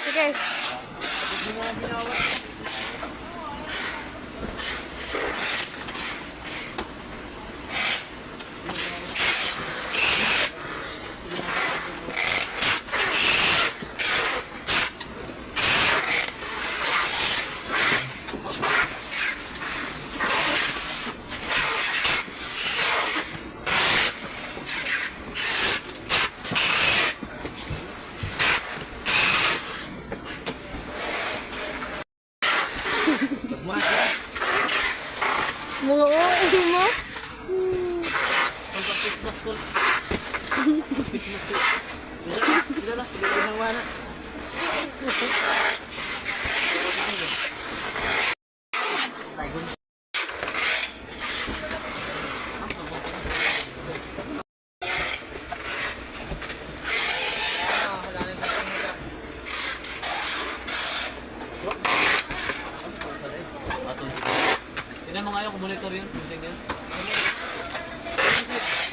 Sige. Mga OA mo? Tignan mo nga yung monitor yun. Tignan.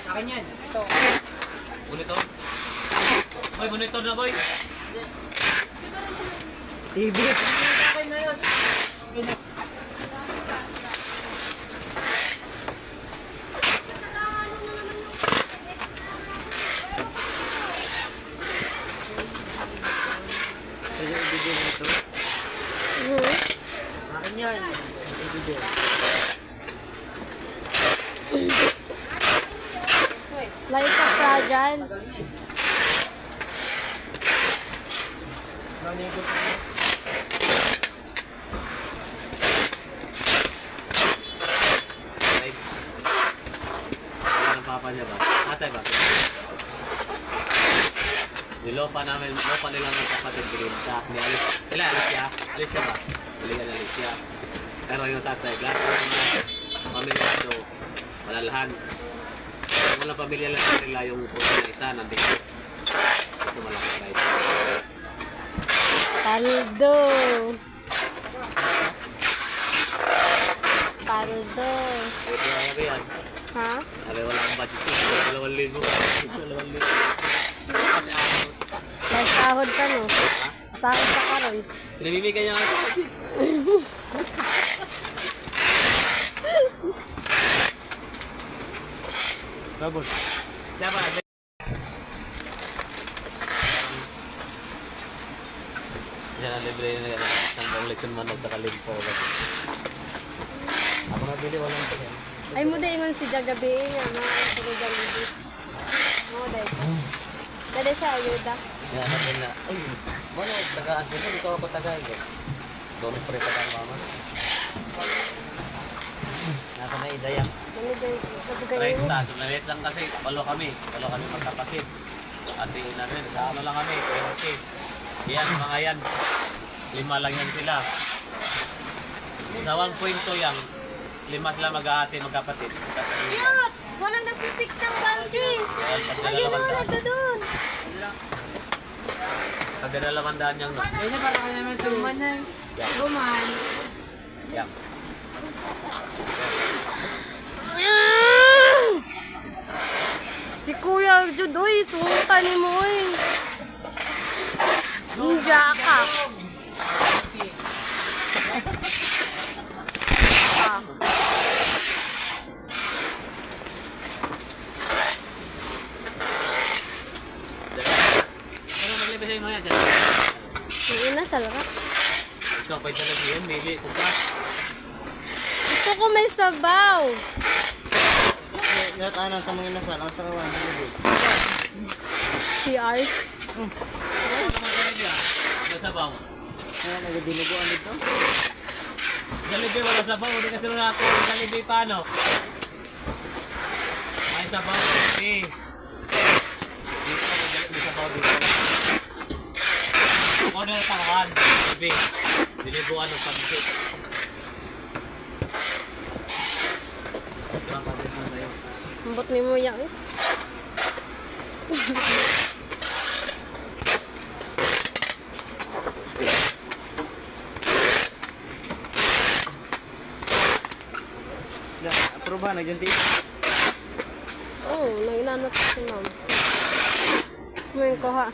Akin yan. Ito. Monitor? Boy, monitor na boy. TV. Akin na yun. Pwede i-video mo ito. Akin yan. I-video. Like a fragile. Nanigot mo. Ay. Ano ang papa niya ba? Atay ba? Nilopa namin, lopa nila ng kapatid green sa ni Alice. Sila, Alicia. Alicia ba? Biligan na Alicia. Pero yung tatay, lahat ng pamilya ito, malalahan. Walang pamilya lang nila yung puso na isa, nandito. Ito malaki guys. Paldo. Paldo. Ito na yan. Ha? Sabi wala akong budget ko. 2,000. 2,000. May sahod ka no? Sahod ka karon. Pinabibigyan niya nga ito. Babos. Siya ba? Siya na libre na yan. Hanggang leksyon man at nakalimpo. Ako nabili, walang ito. Ay mo din ingon si Jagabi nga na sa Jollibee. Mo dai. Dali siya ayuda. Yan natin na. Ay, wala. Tagaan ko. Ito ako tagaan. Doon pre tagaan mama. Nasa na idayang. Ano dai sa bugay Right, mo? taas. Maliit lang kasi. Walo kami magkapatid. Ate natin. Sa ano lang kami. 20. Yan, mga yan. 5 lang yan sila. Sa 1.2 yan. 5 sila mag-aate, magkapatid. Cute! Walang nagpipik ng banking. Ayun na nito doon. Pagdadalawandaan niyang no. Kaya para ka naman suman na. Suman. Yan. Si Kuya Jud, uy, sultan ni mo, uy. Ninja ka. Ah. Ano maglibay sa'yo mga yan? Yung ina, salak. Ikaw pa'y talaga yun, mili. Kuka. Gusto ko may sabaw. Ngayon tayo sa mga inasal. Ang sarawan. CR. Ano naman kayo niya? Wala sabaw. Kaya nagadinuguan dito. Jollibee wala sabaw. Hindi kasi nung ako. Jollibee paano? May sabaw. Okay. Dito may sabaw dito. Kung ano yung tangan. Jollibee. Dinibuan ng pansit. Ito ang pagkakas na sa'yo. Ambot ni mo yan, eh. Approve ba? Nagyanti? Oo, naglanat si ma'am. Kumain ko ha.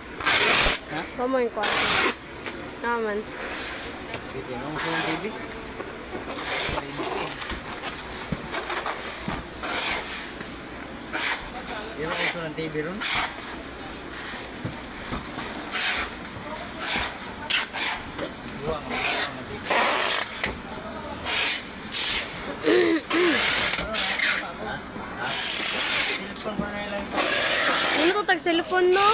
Ha? Kumain ko ha. Naman. Sige, ano gusto ng TV? Yan ang gusto ng TV ron? Buwang ang TV. Cellphone pa na lang. Ano to tag cellphone no?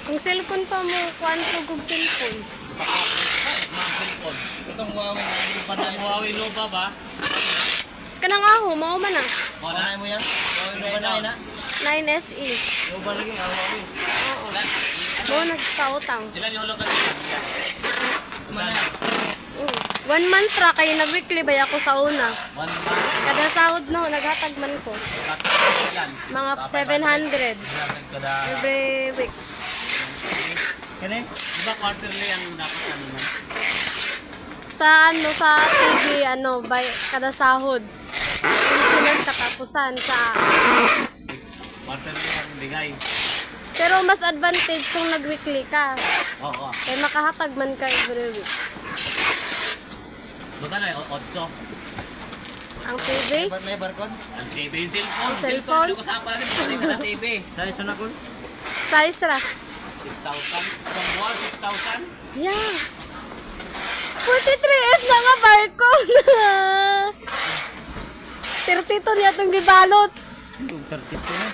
Kung cellphone pa mo, kuan ko kog cellphone. Mga cellphone. Itong Huawei na hindi pa na Ang Huawei Nova ba? Kanang aho, mao man na. Panay mo yan? Huawei ba na na? 9SE. Yung ba lagi ang Huawei? Oo. Mo nagkautang. Ilan yung hulog ka dito? Manay. 1 month ra kay nag-weekly bay ako sa una. 1 month. Kada sahod no, naghatag man ko. Ilan? Mga 700 Kada... every week. Kani? Di ba quarterly ang dapat ano man? Sa ano sa TV by kada sahod. Sinas katapusan sa Quarterly ang bigay. pero mas advantage kung nag-weekly ka. Oo. Kaya makahatag man ka every week. Buta na yung 8. Ang TV, Ba't may barcode? Ang TV yung cellphone. Cellphone? Hindi ko saan pala rin. Pwede ka na TV. Sa iso na ko? size ra. 6,000. From buwan, 6,000. Yeah. 43S na nga barcode. 32 niya itong gibalot. Yung 32 na.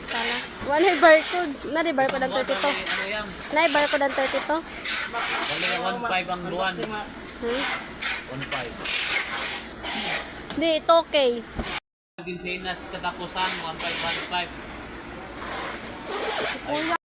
Tala. Wala yung barcode. Na di barcode ang 32. Ano yan? Na yung barcode ang 32. Wala yung 1,500 ang buwan. 1,500. Hindi, ito okay. Ginsinas katapusan, 1,515. Kuya.